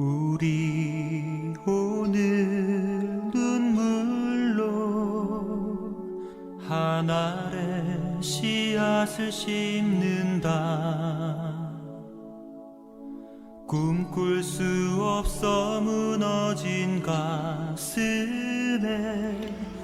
우리 오늘 눈물로 하늘의 씨앗을 심는다. 꿈꿀 수 없어 무너진 가슴에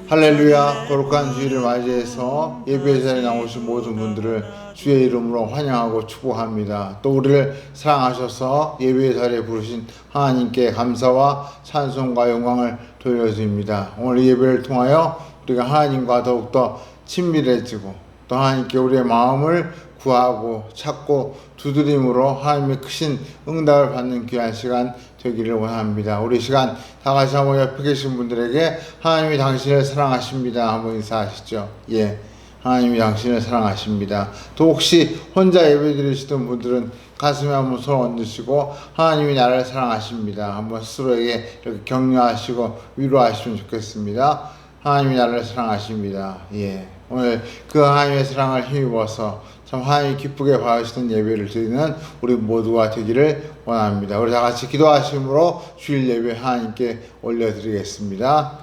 할렐루야. 거룩한 주일을 맞이해서 예배 자리에 나오신 모든 분들을 주의 이름으로 환영하고 축복합니다. 또 우리를 사랑하셔서 예배 자리에 부르신 하나님께 감사와 찬송과 영광을 돌려드립니다. 오늘 예배를 통하여 우리가 하나님과 더욱더 친밀해지고 또 하나님께 우리의 마음을 구하고 찾고 두드림으로 하나님의 크신 응답을 받는 귀한 시간 되기를 원합니다. 우리 시간 다 같이 한번 옆에 계신 분들에게 하나님이 당신을 사랑하십니다 한번 인사하시죠. 예, 하나님이 당신을 사랑하십니다. 또 혹시 혼자 예배 드리시던 분들은 가슴에 한번 손 얹으시고 하나님이 나를 사랑하십니다 한번 스스로에게 이렇게 격려하시고 위로하시면 좋겠습니다. 하나님이 나를 사랑하십니다. 예, 오늘 그 하나님의 사랑을 힘입어서 참 하나님이 기쁘게 받으시는 예배를 드리는 우리 모두가 되기를 원합니다. 우리 다 같이 기도하심으로 주일 예배 하나님께 올려드리겠습니다.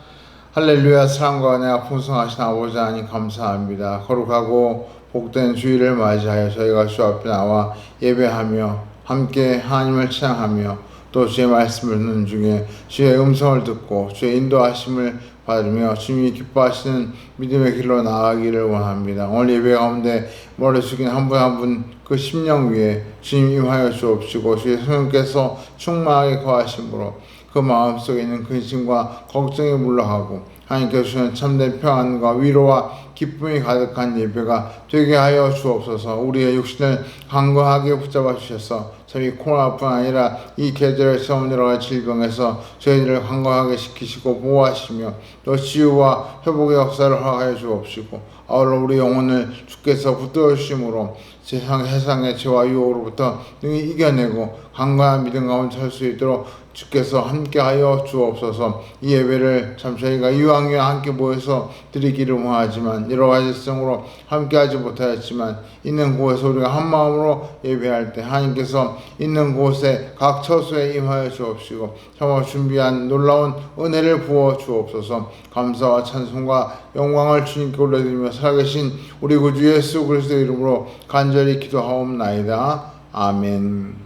할렐루야. 사랑과 은혜가 풍성하신 아버지 하나님 감사합니다. 거룩하고 복된 주일을 맞이하여 저희가 주 앞에 나와 예배하며 함께 하나님을 찬양하며 또 주의 말씀을 듣는 중에 주의 음성을 듣고 주의 인도하심을 받으며 주님이 기뻐하시는 믿음의 길로 나아가기를 원합니다. 오늘 예배 가운데 머리 숙인 한 분 한 분 그 심령 위에 주님 임하여 주옵시고 주의 성령께서 충만하게 거하심으로 그 마음속에 있는 근심과 걱정이 물러가고 하나님께서 주시는 참된 평안과 위로와 기쁨이 가득한 예배가 되게 하여 주옵소서. 우리의 육신을 강건하게 붙잡아 주셔서 이 코로나뿐 아니라 이 계절에 처음 여러 가지 질병에서 저희들을 강건하게 지키시고 보호하시며 또 치유와 회복의 역사를 허락하여 주옵시고 아울러 우리 영혼을 주께서 붙들어 주심으로 세상의 죄와 유혹으로부터 능히 이겨내고 강건한 믿음 가운데 설 수 있도록 주께서 함께하여 주옵소서. 이 예배를 참 저희가 이왕에 함께 모여서 드리기를 원하지만 여러 가지 성으로 함께하지 못하였지만 있는 곳에서 우리가 한 마음으로 예배할 때 하나님께서 있는 곳에 각 처소에 임하여 주옵시고 참으로 준비한 놀라운 은혜를 부어 주옵소서. 감사와 찬송과 영광을 주님께 올려드리며 살아계신 우리 구주 예수 그리스도의 이름으로 간절히 기도하옵나이다. 아멘.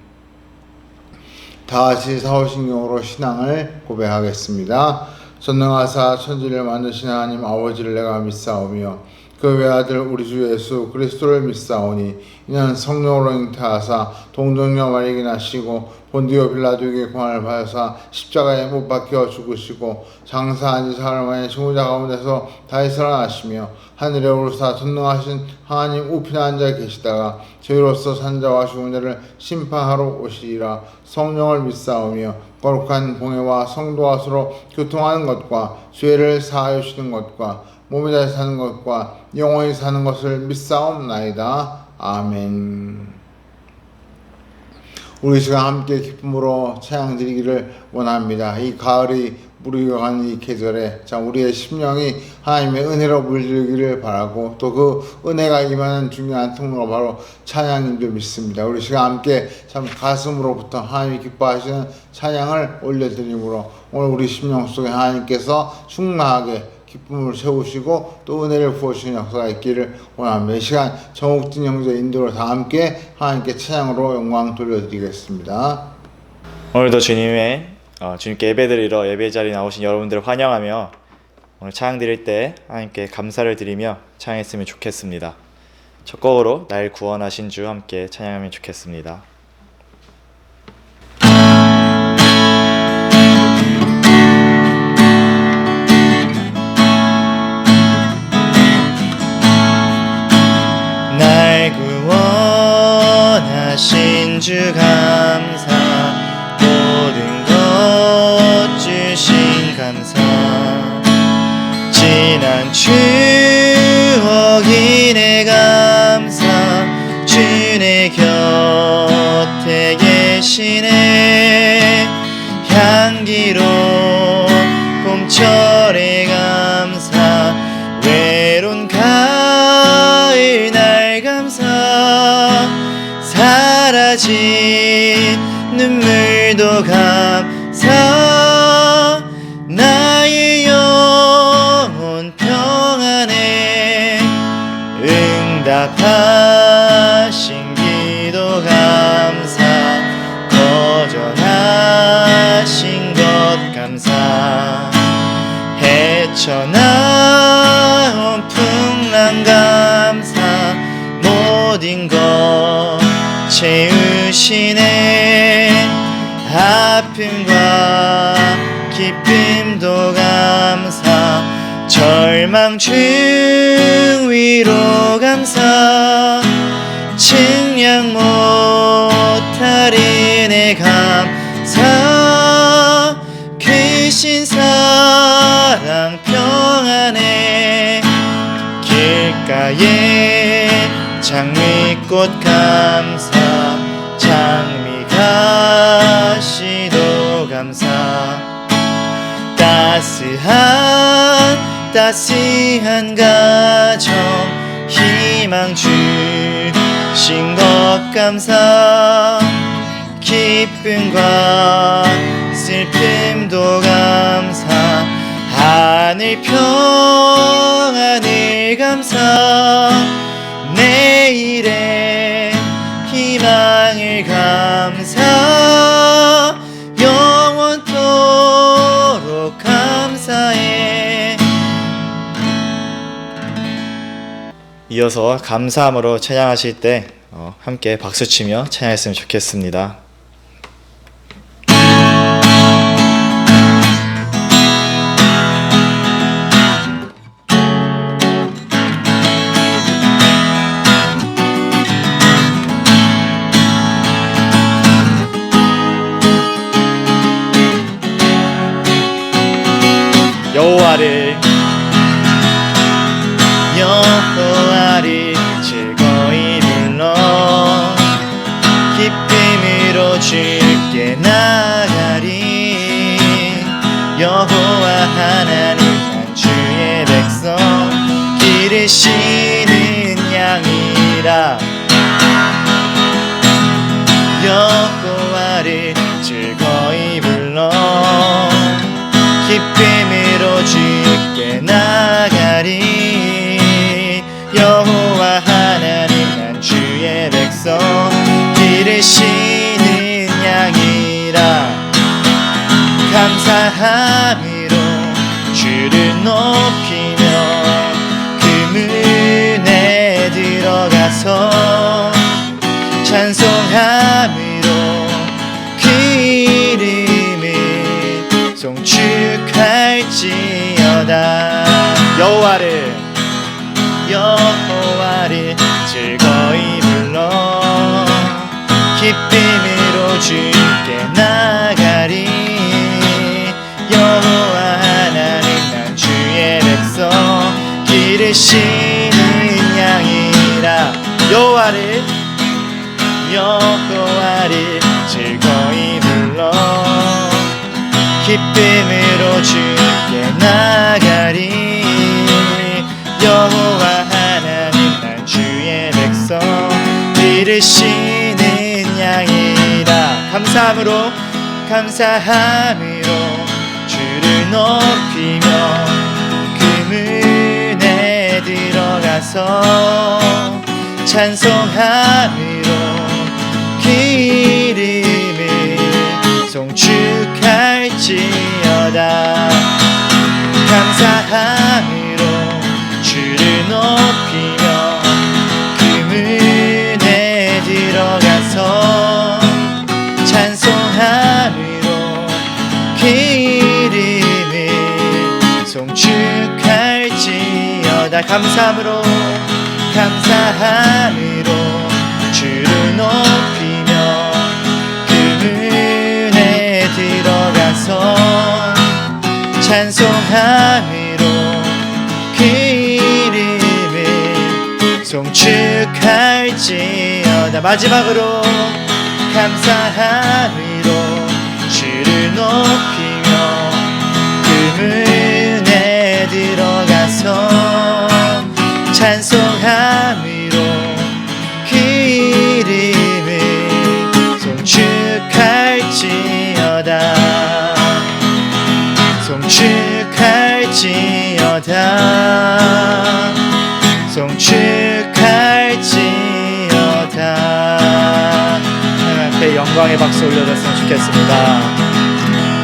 다같이 사오신경으로 신앙을 고백하겠습니다. 전능하사 천지를 만드신 하나님 아버지를 내가 믿사오며 그 외아들 우리 주 예수 그리스도를 믿사오니 이는 성령으로 잉태하사 동정녀 마리아에게 나시고 본디오 빌라도에게 고난을 받으사 십자가에 못 박혀 죽으시고 장사한 지 사흘 만에 죽은 자 가운데서 다시 살아나시며 하늘에 오르사 전능하신 하나님 우편에 앉아 계시다가 저희로서 산자와 죽은 자를 심판하러 오시리라. 성령을 믿사오며 거룩한 공회와 성도와 서로 교통하는 것과 죄를 사하여 주시는 것과 몸이 다시 사는 것과 영원히 사는 것을 믿사옵나이다. 아멘. 우리 시간 함께 기쁨으로 찬양 드리기를 원합니다. 이 가을이 무르익어가는 이 계절에 참 우리의 심령이 하나님의 은혜로 물들기를 바라고 또 그 은혜가 임하는 중요한 통로가 바로 찬양인 줄 믿습니다. 우리 시간 함께 참 가슴으로부터 하나님이 기뻐하시는 찬양을 올려드림으로 오늘 우리 심령 속에 하나님께서 충만하게 기쁨을 채우시고 또 은혜를 부어주시는 역사가 있기를 원합니다. 이 시간 정욱진 형제 인도로 다 함께 하나님께 찬양으로 영광 돌려드리겠습니다. 오늘도 주님께 예배드리러 예배 자리에 나오신 여러분들을 환영하며 오늘 찬양 드릴 때 하나님께 감사를 드리며 찬양했으면 좋겠습니다. 첫 곡으로 날 구원하신 주 함께 찬양하면 좋겠습니다. 날 구원하신 주 감사 모든 것 주신 감사 지난 추억이 내 감사 주의 곁에 오늘도 감사 나의 영혼 평안에 응답하신 기도 감사 거절하신 것 감사 헤쳐나온 풍랑 감사 모든 것 채우시네 아픔과 기쁨도 감사 절망 중 위로 감사 측량 못하리 내 감사 크신 사랑 평안에 길가에 장미꽃 감사 장미가시도 감사 따스한 가정 희망 주신 것 감사 기쁨과 슬픔도 감사 하늘 평안을 감사 내일의 희망을 감사 영원토록 감사해. 이어서 감사함으로 찬양하실 때 함께 박수치며 찬양했으면 좋겠습니다. 여호와를 즐거이 불러 기쁨으로 주께 나가리 여호와 하나님 난 주의 백성 기르시는 양이라 여호와를 즐거이 불러 기쁨으로 주께 나가리 여호와 하나님 난 주의 백성 기르시는 양이라 감사함으로 주를 높이며 그 문에 들어가서 찬송함으로 그 이름을 송축할지어다 여호와를 즐거이 불러 기쁨으로 주께 나가리 여호와 하나님 난 주의 백성 기르시는 양이라 여호와를 즐거이 불러 기쁨으로 주께 나가리 여호와 하나님 난 주의 백성 기르시는 양이라 감사함으로 주를 높이며 그 문에 들어가서 찬송함으로 그 이름을 송축할지어다 감사함으로 주를 높이며 그 문에 들어가서 찬송함으로 그 이름을 송축할지어다 감사함으로 주를 높이며 그 문에 들어가서 찬송함으로 그 이름을 송축할지어다 마지막으로 감사함으로 주를 높이며 그 문에 들어가서 찬송함으로 그 이름을 송축할지어다 영광의 박수 올려줬으면 좋겠습니다.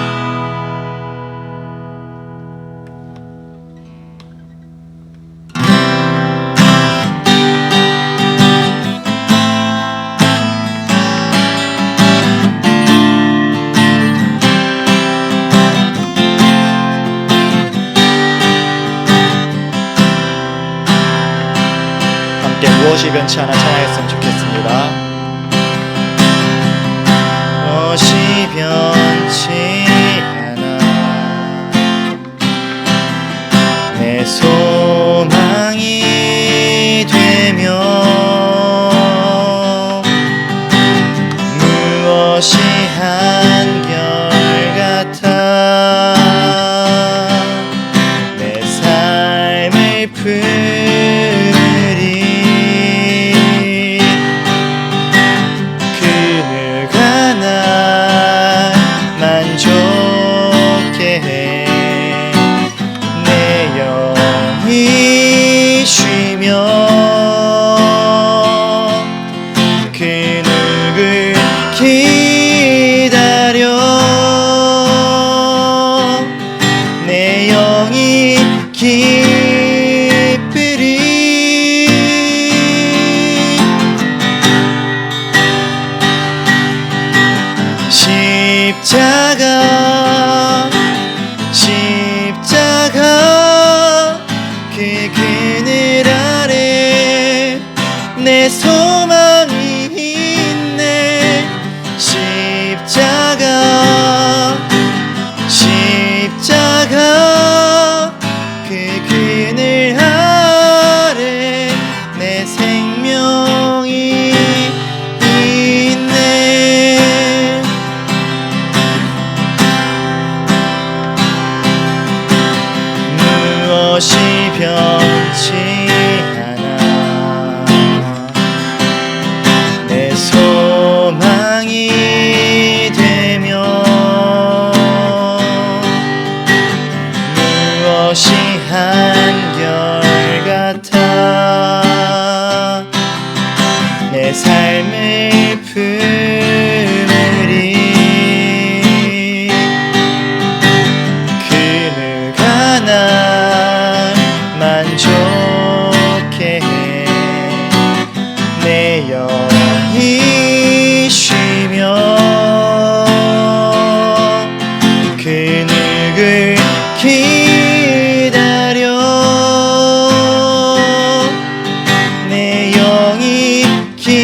함께 무엇이 변치 않아 찬양했으면 좋겠습니다. 무엇이 변치 않아 내 소망이 되며 무엇이 한결같아 내 삶을 품으리 그누가 날 만족해 해 내 영이 쉬며 그 누굴 기다려 내 영이 기쁘리 십자가 그 그늘 아래 내 소망이 있네 십자가 그 그늘 아래 내 생명이 있네 무엇이 변치 않아 내 소망이 되며 무엇이 한결같아 내 삶을 품으리 그누가 날 만족해 해 내 영이 쉬며 그 누굴 기다려 내 영이 기쁘리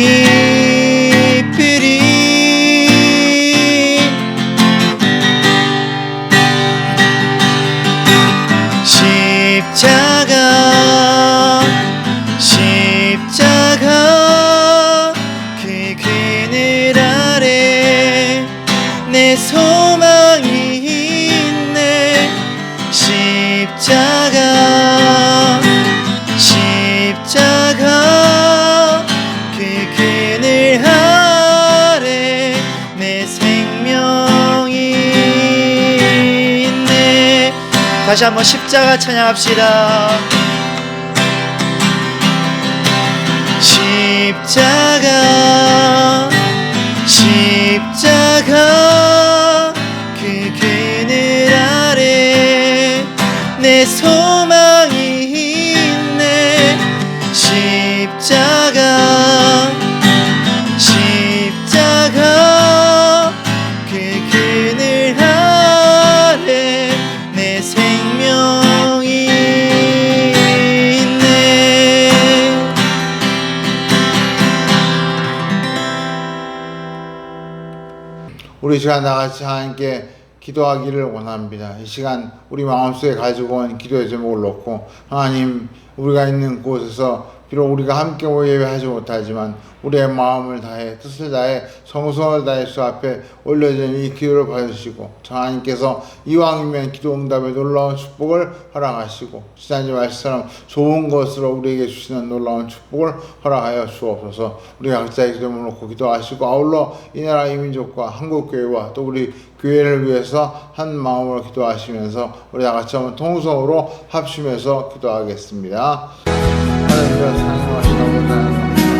십자가 그 그늘 아래 내 소망이 있네 십자가 그 그늘 아래 내 생명이 있네 다시 한번 십자가 찬양합시다. 십자가 그 그늘 아래 내 소망이 있네 십자가 그 그늘 아래 내 생명이 있네 우리 시간 다같이 하나님께 기도하기를 원합니다. 이 시간 우리 마음속에 가지고 온 기도의 제목을 놓고 하나님 우리가 있는 곳에서 비록 우리가 함께 모여 예배하지 못하지만 우리의 마음을 다해 뜻을 다해 정성을 다해 주 앞에 올려진 이 기도를 받으시고 하나님께서 이왕이면 기도 응답의 놀라운 축복을 허락하시고 지난주 말씀처럼 좋은 것으로 우리에게 주시는 놀라운 축복을 허락하여 주옵소서. 우리 각자의 기도를 놓고 기도하시고 아울러 이 나라 이 민족과 한국교회와 또 우리 교회를 위해서 한 마음으로 기도하시면서 우리 다같이 한번 통성으로 합심해서 기도하겠습니다. 하나님과 사랑하시는 아버지 하나님 감사합니다.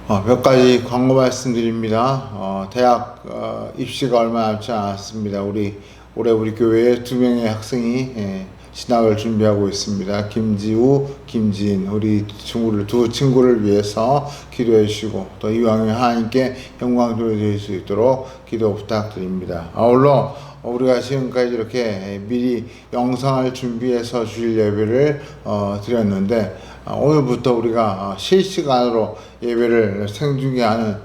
몇 가지 광고 말씀드립니다. 대학 입시가 얼마 남지 않았습니다. 올해 우리 교회에 2명의 학생이 진학을 준비하고 있습니다. 김지우, 김지인 우리 두 친구를 위해서 기도해 주시고 또 이왕에 하나님께 영광 돌려드릴 수 있도록 기도 부탁드립니다. 아울러 우리가 지금까지 이렇게 미리 영상을 준비해서 주일 예배를 드렸는데 오늘부터 우리가 실시간으로 예배를 생중계하는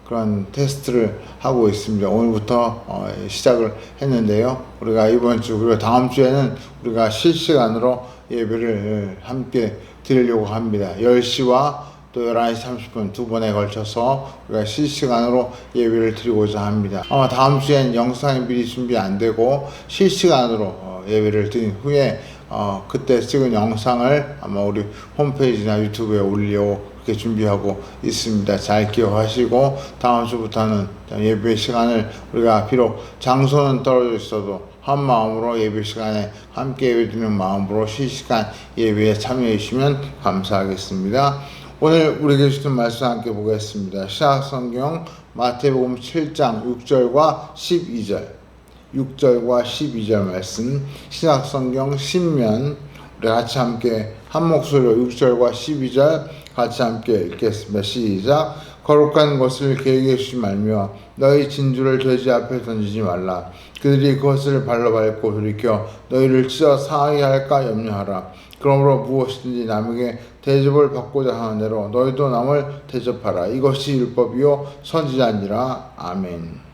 그런 테스트를 하고 있습니다. 오늘부터 시작을 했는데요. 우리가 이번 주 그리고 다음 주에는 우리가 실시간으로 예배를 함께 드리려고 합니다. 10시와 또 11시 30분 두 번에 걸쳐서 우리가 실시간으로 예배를 드리고자 합니다. 아마 다음 주엔 영상이 미리 준비 안 되고 실시간으로 예배를 드린 후에 그때 찍은 영상을 아마 우리 홈페이지나 유튜브에 올리려고 그렇게 준비하고 있습니다. 잘 기억하시고 다음 주부터는 예배 시간을 우리가 비록 장소는 떨어져 있어도 한 마음으로 예배 시간에 함께 예배드리는 마음으로 실시간 예배에 참여해 주시면 감사하겠습니다. 오늘 우리에게 주신 말씀 함께 보겠습니다. 신약성경 마태복음 7장 6절과 12절 6절과 12절 말씀, 신약성경 신면 우리 같이 함께 한 목소리로 6절과 12절 같이 함께 읽겠습니다. 시작. 거룩한 것을 계획해 주지 말며 너희 진주를 돼지 앞에 던지지 말라. 그들이 그것을 발로 밟고 돌이켜 너희를 찢어 상하게 할까 염려하라. 그러므로 무엇이든지 남에게 대접을 받고자 하는 대로 너희도 남을 대접하라. 이것이 율법이요 선지자니라. 아멘.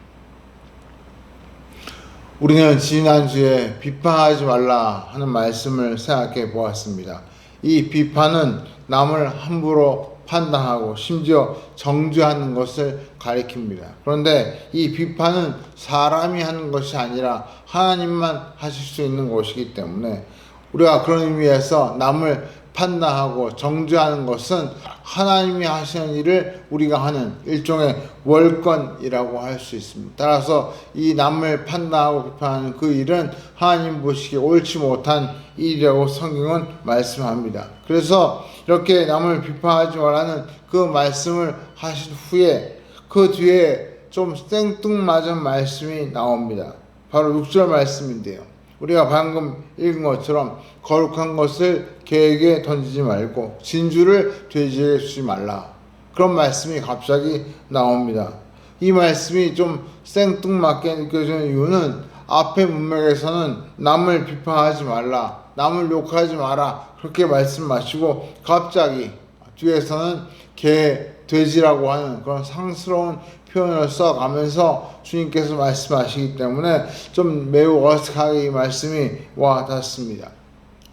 우리는 지난주에 비판하지 말라 하는 말씀을 생각해 보았습니다. 이 비판은 남을 함부로 판단하고 심지어 정죄하는 것을 가리킵니다. 그런데 이 비판은 사람이 하는 것이 아니라 하나님만 하실 수 있는 것이기 때문에 우리가 그런 의미에서 남을 판단하고 정죄하는 것은 하나님이 하시는 일을 우리가 하는 일종의 월권이라고 할 수 있습니다. 따라서 이 남을 판단하고 비판하는 그 일은 하나님 보시기에 옳지 못한 일이라고 성경은 말씀합니다. 그래서 이렇게 남을 비판하지 말라는 그 말씀을 하신 후에 그 뒤에 좀 생뚱맞은 말씀이 나옵니다. 바로 6절 말씀인데요. 우리가 방금 읽은 것처럼 거룩한 것을 개에게 던지지 말고 진주를 돼지에게 주지 말라. 그런 말씀이 갑자기 나옵니다. 이 말씀이 좀 생뚱맞게 느껴지는 이유는 앞의 문맥에서는 남을 비판하지 말라, 남을 욕하지 마라 그렇게 말씀하시고 갑자기 뒤에서는 개, 돼지라고 하는 그런 상스러운 표현을 써가면서 주님께서 말씀하시기 때문에 좀 매우 어색하게 이 말씀이 와 닿습니다.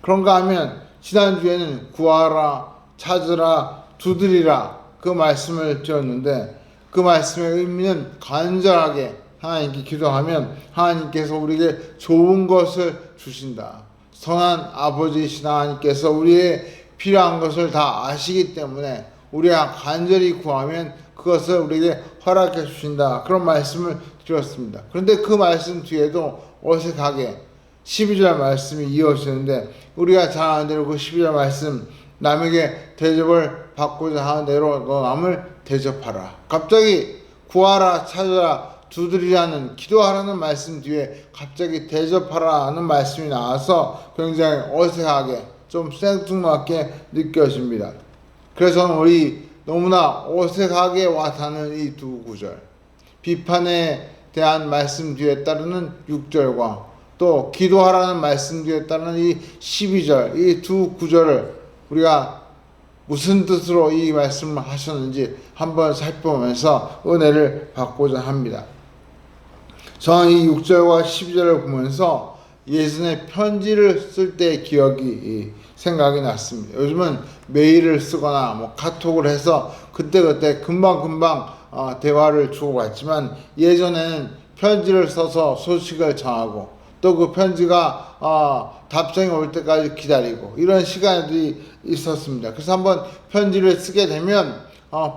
그런가 하면 지난주에는 구하라, 찾으라, 두드리라 그 말씀을 드렸는데 그 말씀의 의미는 간절하게 하나님께 기도하면 하나님께서 우리에게 좋은 것을 주신다. 선한 아버지이신 하나님께서 우리의 필요한 것을 다 아시기 때문에 우리가 간절히 구하면 그것을 우리에게 허락해 주신다. 그런 말씀을 드렸습니다. 그런데 그 말씀 뒤에도 어색하게 12절 말씀이 이어지는데 우리가 잘 아는 대로 그 12절 말씀 남에게 대접을 받고자 하는 대로 너 남을 대접하라. 갑자기 구하라, 찾아라, 두드리라는 기도하라는 말씀 뒤에 갑자기 대접하라는 말씀이 나와서 굉장히 어색하게 좀 생뚱맞게 느껴집니다. 그래서 우리 너무나 어색하게 와닿는 이 두 구절, 비판에 대한 말씀 뒤에 따르는 6절과 또 기도하라는 말씀 뒤에 따르는 이 12절, 이 두 구절을 우리가 무슨 뜻으로 이 말씀을 하셨는지 한번 살펴보면서 은혜를 받고자 합니다. 저는 이 6절과 12절을 보면서 예전에 편지를 쓸 때의 기억이 생각이 났습니다. 요즘은 메일을 쓰거나 뭐 카톡을 해서 그때그때 금방금방 대화를 주고받지만 예전에는 편지를 써서 소식을 전하고 또 그 편지가 답장이 올 때까지 기다리고 이런 시간들이 있었습니다. 그래서 한번 편지를 쓰게 되면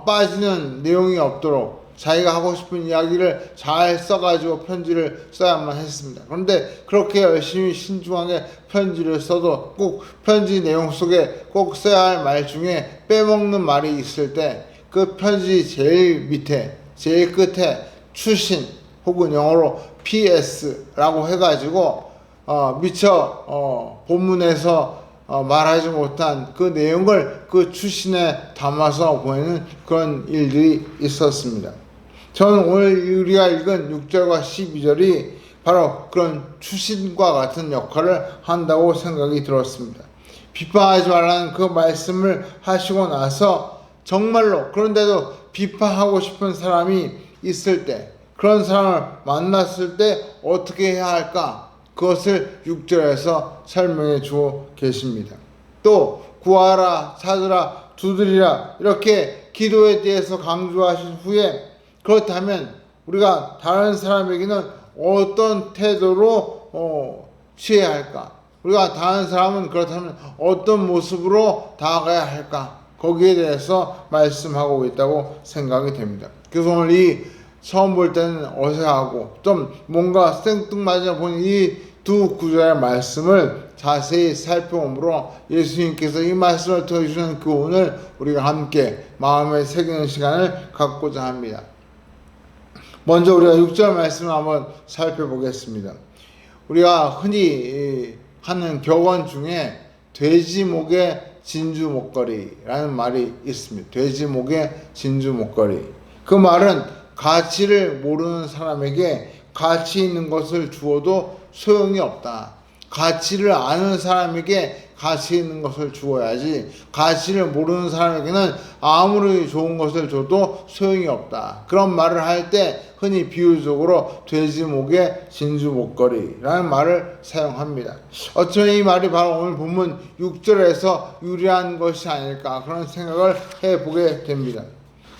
빠지는 내용이 없도록 자기가 하고 싶은 이야기를 잘 써가지고 편지를 써야만 했습니다. 그런데 그렇게 열심히 신중하게 편지를 써도 꼭 편지 내용 속에 꼭 써야 할 말 중에 빼먹는 말이 있을 때 그 편지 제일 밑에 제일 끝에 추신 혹은 영어로 PS라고 해가지고 미처 본문에서 말하지 못한 그 내용을 그 추신에 담아서 보내는 그런 일들이 있었습니다. 저는 오늘 우리가 읽은 6절과 12절이 바로 그런 추신과 같은 역할을 한다고 생각이 들었습니다. 비판하지 말라는 그 말씀을 하시고 나서 정말로 그런데도 비판하고 싶은 사람이 있을 때, 그런 사람을 만났을 때 어떻게 해야 할까? 그것을 6절에서 설명해 주고 계십니다. 또 구하라, 찾으라, 두드리라 이렇게 기도에 대해서 강조하신 후에 그렇다면 우리가 다른 사람에게는 어떤 태도로 취해야 할까? 우리가 다른 사람은 그렇다면 어떤 모습으로 다가가야 할까? 거기에 대해서 말씀하고 있다고 생각이 됩니다. 그래서 오늘 이 처음 볼 때는 어색하고 좀 뭔가 생뚱맞아 보는 이 두 구절의 말씀을 자세히 살펴보므로 예수님께서 이 말씀을 통해 주시는 교훈을 우리가 함께 마음에 새기는 시간을 갖고자 합니다. 먼저 우리가 6절 말씀을 한번 살펴보겠습니다. 우리가 흔히 하는 격언 중에 돼지 목에 진주 목걸이라는 말이 있습니다. 돼지 목에 진주 목걸이. 그 말은 가치를 모르는 사람에게 가치 있는 것을 주어도 소용이 없다. 가치를 아는 사람에게 가치 있는 것을 주어야지 가치를 모르는 사람에게는 아무리 좋은 것을 줘도 소용이 없다. 그런 말을 할 때 흔히 비유적으로 돼지 목에 진주 목걸이라는 말을 사용합니다. 어쩌면 이 말이 바로 오늘 본문 6절에서 유래한 것이 아닐까 그런 생각을 해보게 됩니다.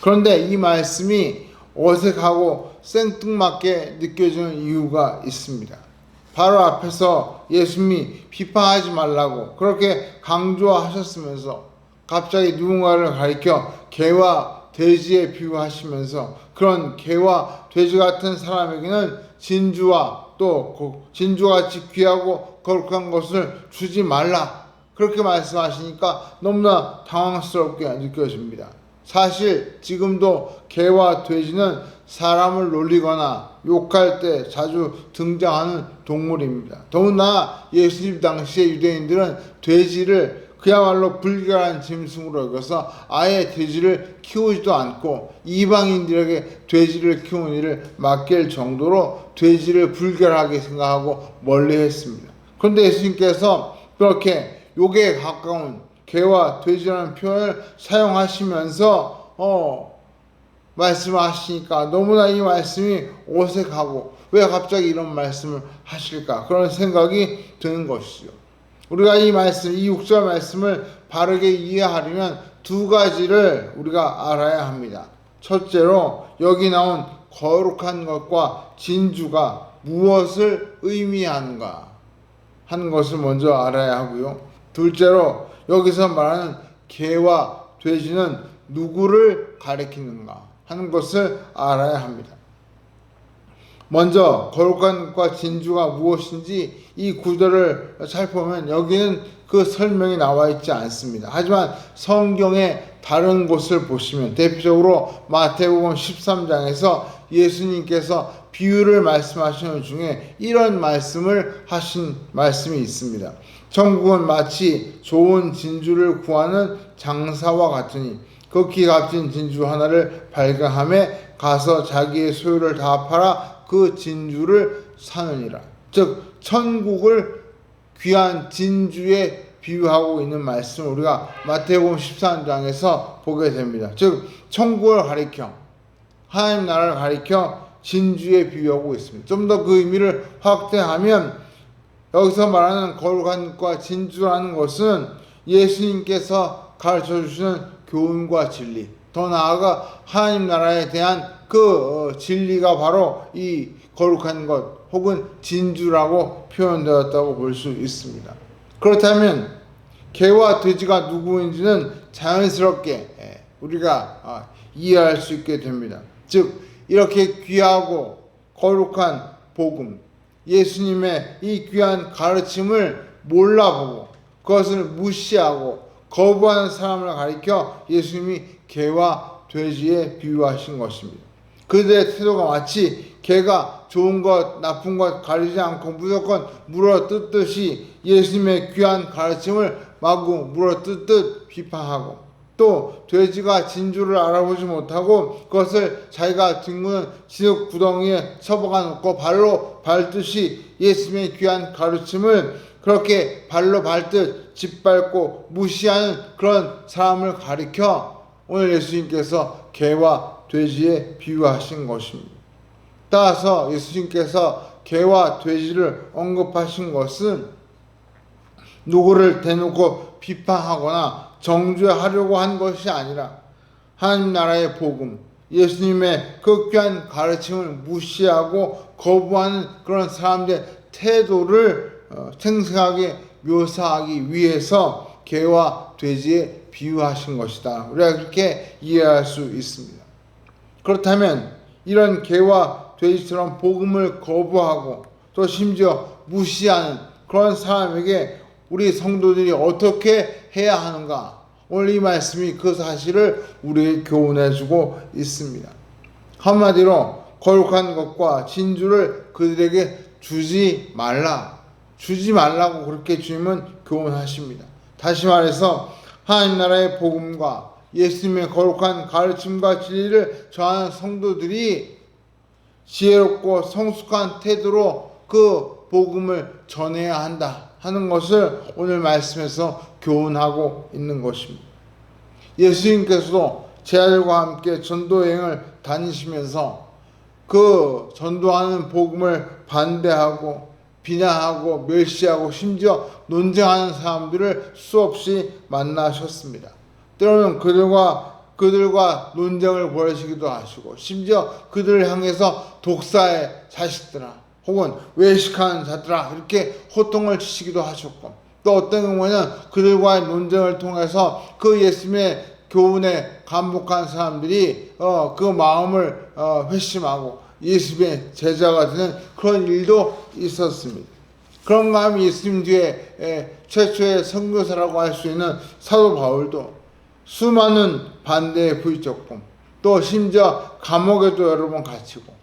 그런데 이 말씀이 어색하고 생뚱맞게 느껴지는 이유가 있습니다. 바로 앞에서 예수님이 비판하지 말라고 그렇게 강조하셨으면서 갑자기 누군가를 가리켜 개와 돼지에 비유하시면서 그런 개와 돼지 같은 사람에게는 진주와 또 진주같이 귀하고 거룩한 것을 주지 말라 그렇게 말씀하시니까 너무나 당황스럽게 느껴집니다. 사실 지금도 개와 돼지는 사람을 놀리거나 욕할 때 자주 등장하는 동물입니다. 더구나 예수님 당시의 유대인들은 돼지를 그야말로 불결한 짐승으로 여겨서 아예 돼지를 키우지도 않고 이방인들에게 돼지를 키우는 일을 맡길 정도로 돼지를 불결하게 생각하고 멀리했습니다. 그런데 예수님께서 그렇게 욕에 가까운 개와 돼지라는 표현을 사용하시면서 말씀하시니까 너무나 이 말씀이 어색하고 왜 갑자기 이런 말씀을 하실까 그런 생각이 드는 것이죠. 우리가 이 말씀, 이 6절 말씀을 바르게 이해하려면 두 가지를 우리가 알아야 합니다. 첫째로 여기 나온 거룩한 것과 진주가 무엇을 의미하는가 하는 것을 먼저 알아야 하고요. 둘째로 여기서 말하는 개와 돼지는 누구를 가리키는가 하는 것을 알아야 합니다. 먼저 거룩한 것과 진주가 무엇인지 이 구절을 살펴보면 여기는 그 설명이 나와 있지 않습니다. 하지만 성경의 다른 곳을 보시면 대표적으로 마태복음 13장에서 예수님께서 비유를 말씀하시는 중에 이런 말씀을 하신 말씀이 있습니다. 천국은 마치 좋은 진주를 구하는 장사와 같으니 극히 값진 진주 하나를 발견함에 가서 자기의 소유를 다 팔아 그 진주를 사느니라. 즉 천국을 귀한 진주에 비유하고 있는 말씀을 우리가 마태복음 13장에서 보게 됩니다. 즉 천국을 가리켜 하나님 나라를 가리켜 진주에 비유하고 있습니다. 좀 더 그 의미를 확대하면 여기서 말하는 거룩한 것과 진주라는 것은 예수님께서 가르쳐 주시는 교훈과 진리, 더 나아가 하나님 나라에 대한 그 진리가 바로 이 거룩한 것 혹은 진주라고 표현되었다고 볼 수 있습니다. 그렇다면 개와 돼지가 누구인지는 자연스럽게 우리가 이해할 수 있게 됩니다. 즉 이렇게 귀하고 거룩한 복음, 예수님의 이 귀한 가르침을 몰라보고 그것을 무시하고 거부하는 사람을 가리켜 예수님이 개와 돼지에 비유하신 것입니다. 그들의 태도가 마치 개가 좋은 것 나쁜 것 가리지 않고 무조건 물어뜯듯이 예수님의 귀한 가르침을 마구 물어뜯듯 비판하고, 또 돼지가 진주를 알아보지 못하고 그것을 자기가 뒹구는 진흙 구덩이에 처박아 놓고 발로 밟듯이 예수님의 귀한 가르침을 그렇게 발로 밟듯 짓밟고 무시하는 그런 사람을 가리켜 오늘 예수님께서 개와 돼지에 비유하신 것입니다. 따라서 예수님께서 개와 돼지를 언급하신 것은 누구를 대놓고 비판하거나 정죄하려고 한 것이 아니라 하나님 나라의 복음, 예수님의 그 귀한 가르침을 무시하고 거부하는 그런 사람들의 태도를 생생하게 묘사하기 위해서 개와 돼지에 비유하신 것이다. 우리가 그렇게 이해할 수 있습니다. 그렇다면 이런 개와 돼지처럼 복음을 거부하고 또 심지어 무시하는 그런 사람에게 우리 성도들이 어떻게 해야 하는가? 오늘 이 말씀이 그 사실을 우리에게 교훈해주고 있습니다. 한마디로 거룩한 것과 진주를 그들에게 주지 말라고 그렇게 주님은 교훈하십니다. 다시 말해서 하나님 나라의 복음과 예수님의 거룩한 가르침과 진리를 전하는 성도들이 지혜롭고 성숙한 태도로 그 복음을 전해야 한다 하는 것을 오늘 말씀에서 교훈하고 있는 것입니다. 예수님께서도 제자들과 함께 전도 여행을 다니시면서 그 전도하는 복음을 반대하고 비난하고 멸시하고 심지어 논쟁하는 사람들을 수없이 만나셨습니다. 때로는 그들과 논쟁을 벌이시기도 하시고 심지어 그들을 향해서 독사의 자식들아 혹은 외식하는 자들아 이렇게 호통을 치시기도 하셨고, 또 어떤 경우에는 그들과의 논쟁을 통해서 그 예수님의 교훈에 감복한 사람들이 그 마음을 회심하고 예수님의 제자가 되는 그런 일도 있었습니다. 그런가 하면 예수님 뒤에 최초의 선교사라고 할 수 있는 사도 바울도 수많은 반대에 부딪혔고 또 심지어 감옥에도 여러 번 갇히고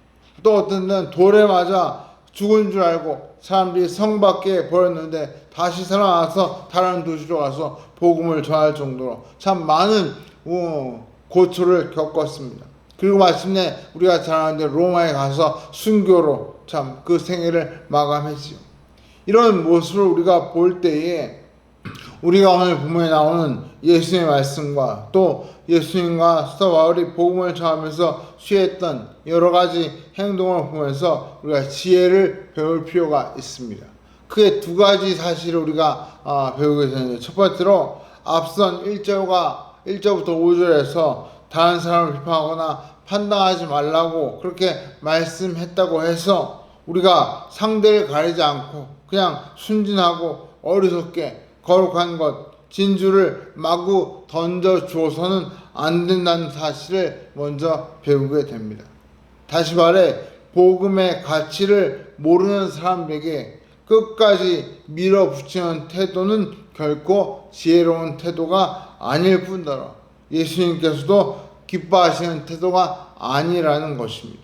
또 어떤 때는 돌에 맞아 죽은 줄 알고 사람들이 성 밖에 버렸는데 다시 살아나서 다른 도시로 가서 복음을 전할 정도로 참 많은 고초를 겪었습니다. 그리고 마침내 우리가 잘 아는데 로마에 가서 순교로 참 그 생애를 마감했지요. 이런 모습을 우리가 볼 때에 우리가 오늘 본문에 나오는 예수님의 말씀과 또 예수님과 사도 바울이 복음을 전하면서 취했던 여러 가지 행동을 보면서 우리가 지혜를 배울 필요가 있습니다. 크게 두 가지 사실을 우리가 배우게 되는데, 첫 번째로 앞선 1절부터 5절에서 다른 사람을 비판하거나 판단하지 말라고 그렇게 말씀했다고 해서 우리가 상대를 가리지 않고 그냥 순진하고 어리석게 거룩한 것, 진주를 마구 던져주어서는 안 된다는 사실을 먼저 배우게 됩니다. 다시 말해 복음의 가치를 모르는 사람에게 끝까지 밀어붙이는 태도는 결코 지혜로운 태도가 아닐 뿐더러 예수님께서도 기뻐하시는 태도가 아니라는 것입니다.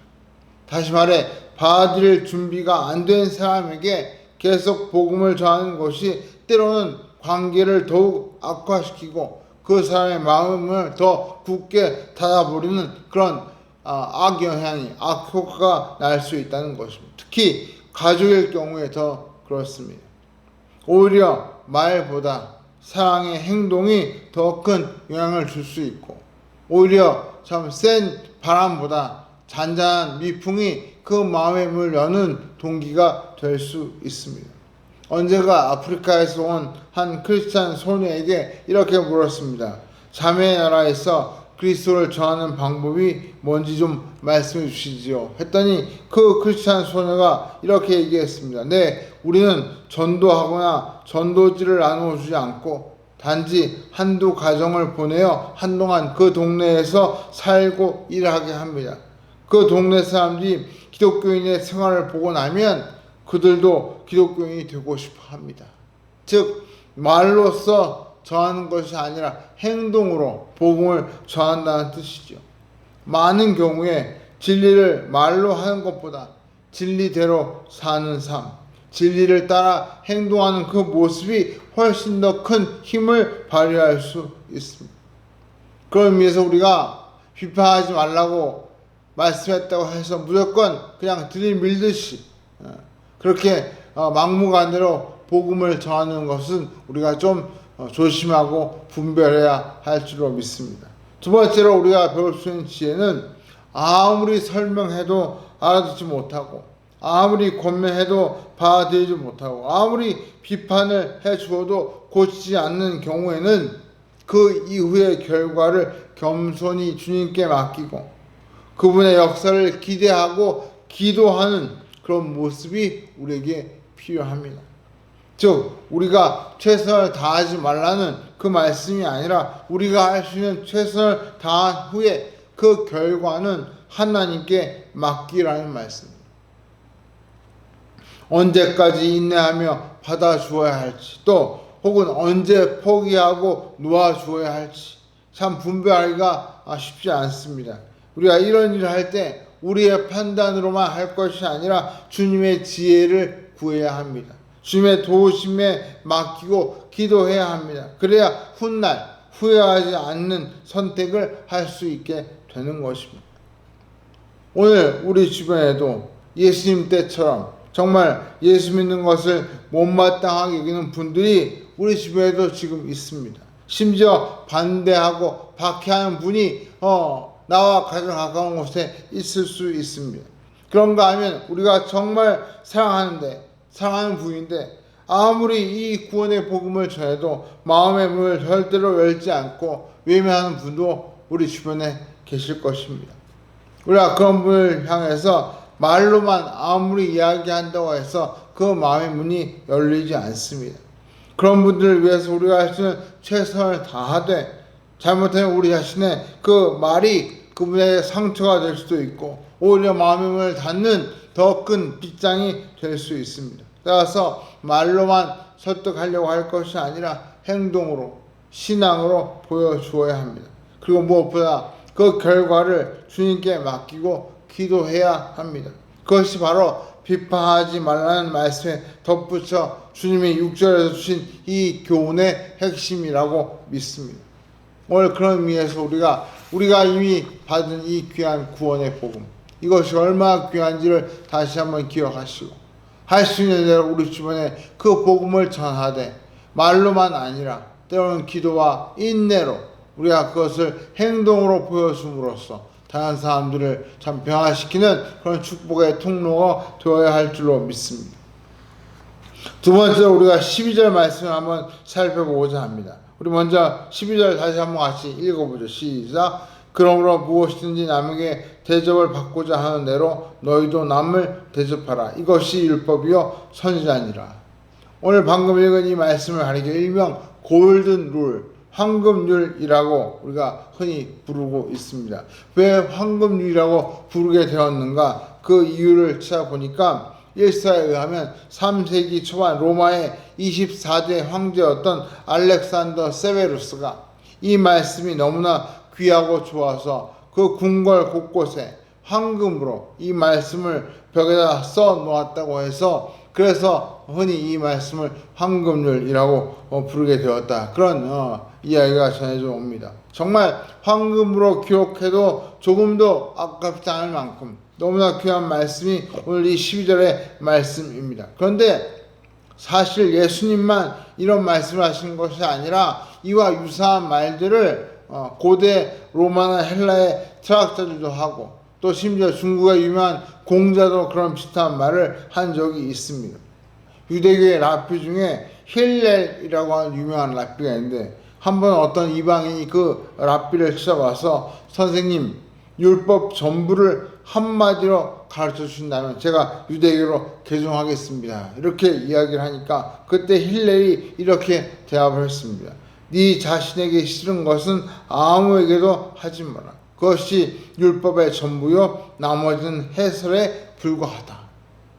다시 말해 받아들일 준비가 안 된 사람에게 계속 복음을 전하는 것이 때로는 관계를 더욱 악화시키고 그 사람의 마음을 더 굳게 닫아버리는 그런 악영향이, 악효과가 날 수 있다는 것입니다. 특히 가족일 경우에 더 그렇습니다. 오히려 말보다 사랑의 행동이 더 큰 영향을 줄 수 있고, 오히려 참 센 바람보다 잔잔한 미풍이 그 마음의 문을 여는 동기가 될 수 있습니다. 언제가 아프리카에서 온 한 크리스찬 소녀에게 이렇게 물었습니다. 자매의 나라에서 그리스도를 전하는 방법이 뭔지 좀 말씀해 주시지요 했더니 그 크리스찬 소녀가 이렇게 얘기했습니다. 네, 우리는 전도하거나 전도지를 나누어 주지 않고 단지 한두 가정을 보내어 한동안 그 동네에서 살고 일하게 합니다. 그 동네 사람들이 기독교인의 생활을 보고 나면 그들도 기독교인이 되고 싶어 합니다. 즉 말로써 전하는 것이 아니라 행동으로 복음을 전한다는 뜻이죠. 많은 경우에 진리를 말로 하는 것보다 진리대로 사는 삶, 진리를 따라 행동하는 그 모습이 훨씬 더 큰 힘을 발휘할 수 있습니다. 그런 의미에서 우리가 비판하지 말라고 말씀했다고 해서 무조건 그냥 들이밀듯이 그렇게 막무가내로 복음을 전하는 것은 우리가 좀 조심하고 분별해야 할 줄로 믿습니다. 두 번째로 우리가 배울 수 있는 지혜는 아무리 설명해도 알아듣지 못하고 아무리 권면해도 받아들이지 못하고 아무리 비판을 해주어도 고치지 않는 경우에는 그 이후의 결과를 겸손히 주님께 맡기고 그분의 역사를 기대하고 기도하는 그런 모습이 우리에게 필요합니다. 즉 우리가 최선을 다하지 말라는 그 말씀이 아니라 우리가 할 수 있는 최선을 다한 후에 그 결과는 하나님께 맡기라는 말씀입니다. 언제까지 인내하며 받아주어야 할지 또 혹은 언제 포기하고 놓아주어야 할지 참 분별하기가 쉽지 않습니다. 우리가 이런 일을 할 때 우리의 판단으로만 할 것이 아니라 주님의 지혜를 구해야 합니다. 주님의 도우심에 맡기고 기도해야 합니다. 그래야 훗날 후회하지 않는 선택을 할 수 있게 되는 것입니다. 오늘 우리 주변에도 예수님 때처럼 정말 예수 믿는 것을 못마땅하게 여기는 분들이 우리 주변에도 지금 있습니다. 심지어 반대하고 박해하는 분이 나와 가장 가까운 곳에 있을 수 있습니다. 그런가 하면 우리가 정말 사랑하는 분인데 아무리 이 구원의 복음을 전해도 마음의 문을 절대로 열지 않고 외면하는 분도 우리 주변에 계실 것입니다. 우리가 그런 분을 향해서 말로만 아무리 이야기한다고 해서 그 마음의 문이 열리지 않습니다. 그런 분들을 위해서 우리가 할 수 있는 최선을 다하되 잘못하면 우리 자신의 그 말이 그분에게 상처가 될 수도 있고 오히려 마음의 문을 닫는 더 큰 빗장이 될 수 있습니다. 따라서 말로만 설득하려고 할 것이 아니라 행동으로 신앙으로 보여주어야 합니다. 그리고 무엇보다 그 결과를 주님께 맡기고 기도해야 합니다. 그것이 바로 비판하지 말라는 말씀에 덧붙여 주님이 6절에서 주신 이 교훈의 핵심이라고 믿습니다. 오늘 그런 의미에서 우리가 이미 받은 이 귀한 구원의 복음 이것이 얼마나 귀한지를 다시 한번 기억하시고 할 수 있는 대로 우리 주변에 그 복음을 전하되 말로만 아니라 때로는 기도와 인내로 우리가 그것을 행동으로 보여줌으로써 다양한 사람들을 참 변화시키는 그런 축복의 통로가 되어야 할 줄로 믿습니다. 두 번째로 우리가 12절 말씀을 한번 살펴보고자 합니다. 우리 먼저 12절 다시 한번 같이 읽어보죠. 시작. 그러므로 무엇이든지 남에게 대접을 받고자 하는 대로 너희도 남을 대접하라. 이것이 율법이요 선지자니라. 오늘 방금 읽은 이 말씀을 가리켜 일명 골든 룰, 황금률이라고 우리가 흔히 부르고 있습니다. 왜 황금률이라고 부르게 되었는가? 그 이유를 찾아보니까 일사에 의하면 3세기 초반 로마의 24대 황제였던 알렉산더 세베루스가 이 말씀이 너무나 귀하고 좋아서 그 궁궐 곳곳에 황금으로 이 말씀을 벽에다 써 놓았다고 해서 그래서 흔히 이 말씀을 황금률이라고 부르게 되었다. 그런 이야기가 전해져 옵니다. 정말 황금으로 기록해도 조금도 아깝지 않을 만큼 너무나 귀한 말씀이 오늘 이 12절의 말씀입니다. 그런데 사실 예수님만 이런 말씀을 하신 것이 아니라 이와 유사한 말들을 고대 로마나 헬라의 철학자들도 하고 또 심지어 중국의 유명한 공자도 그런 비슷한 말을 한 적이 있습니다. 유대교의 랍비 중에 힐렐이라고 하는 유명한 랍비가 있는데 한번 어떤 이방인이 그 랍비를 찾아와서 선생님 율법 전부를 한마디로 가르쳐 주신다면 제가 유대교로 개종하겠습니다. 이렇게 이야기를 하니까 그때 힐렐이 이렇게 대답을 했습니다. 네 자신에게 싫은 것은 아무에게도 하지 마라. 그것이 율법의 전부요 나머지는 해설에 불과하다.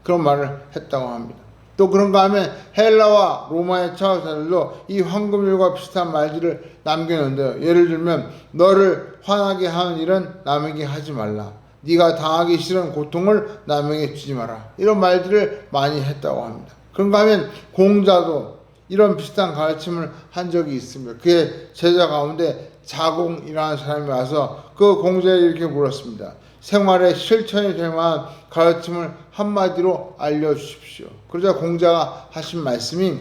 그런 말을 했다고 합니다. 또 그런가 하면 헬라와 로마의 철학자들도 이 황금률과 비슷한 말들을 남겨놓는데요. 예를 들면 너를 화나게 하는 일은 남에게 하지 말라. 네가 당하기 싫은 고통을 남에게 주지 마라. 이런 말들을 많이 했다고 합니다. 그런가 하면 공자도 이런 비슷한 가르침을 한 적이 있습니다. 그의 제자 가운데 자공이라는 사람이 와서 그 공자에게 이렇게 물었습니다. 생활에 실천이 될 만한 가르침을 한마디로 알려주십시오. 그러자 공자가 하신 말씀이